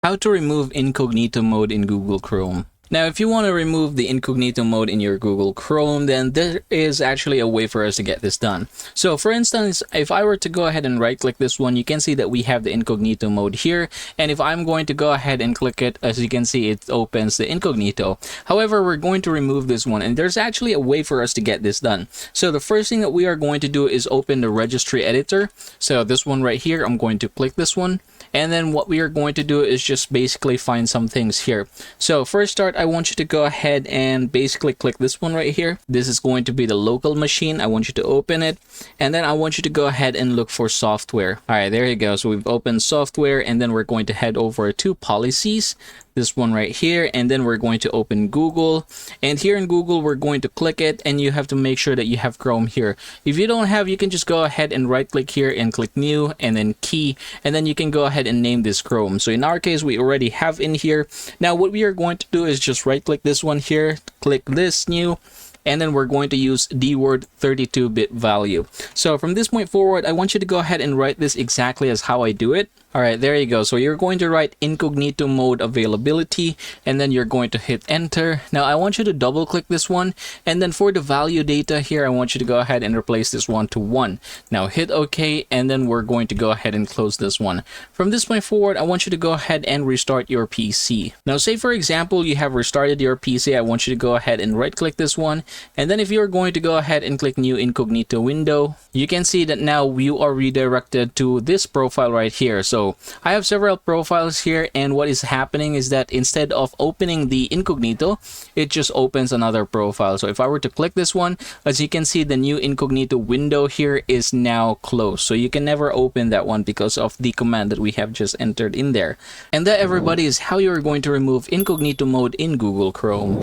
How to remove incognito mode in Google Chrome. Now, if you want to remove the incognito mode in your Google Chrome, then there is actually a way for us to get this done. So for instance, if I were to go ahead and right click this one, you can see that we have the incognito mode here. And if I'm going to go ahead and click it, as you can see, it opens the incognito. However, we're going to remove this one, and there's actually a way for us to get this done. So the first thing that we are going to do is open the registry editor. So this one right here, I'm going to click this one. And then what we are going to do is just basically find some things here. So first start, I want you to go ahead and basically click this one right here. This is going to be the local machine. I want you to open it. And then I want you to go ahead and look for software. All right, there you go. So we've opened software, and then we're going to head over to policies. This one right here, and then we're going to open Google, and here in Google we're going to click it, and you have to make sure that you have Chrome here. If you don't have, you can just go ahead and right click here and click new and then key, and then you can go ahead and name this Chrome. So in our case, we already have in here. Now what we are going to do is just right click this one here, click this new, and then we're going to use dword 32-bit value. So from this point forward, I want you to go ahead and write this exactly as how I do it. All right, there you go. So you're going to write incognito mode availability, and then you're going to hit enter. Now I want you to double click this one, and then for the value data here, I want you to go ahead and replace this one to 1. Now hit OK, and then we're going to go ahead and close this one. From this point forward, I want you to go ahead and restart your PC. Now say for example, you have restarted your PC. I want you to go ahead and right click this one, and then if you're going to go ahead and click new incognito window, you can see that now you are redirected to this profile right here. So I have several profiles here, and what is happening is that instead of opening the incognito, it just opens another profile. So if I were to click this one, as you can see, the new incognito window here is now closed. So you can never open that one because of the command that we have just entered in there. And that, everybody, is how you're going to remove incognito mode in Google Chrome.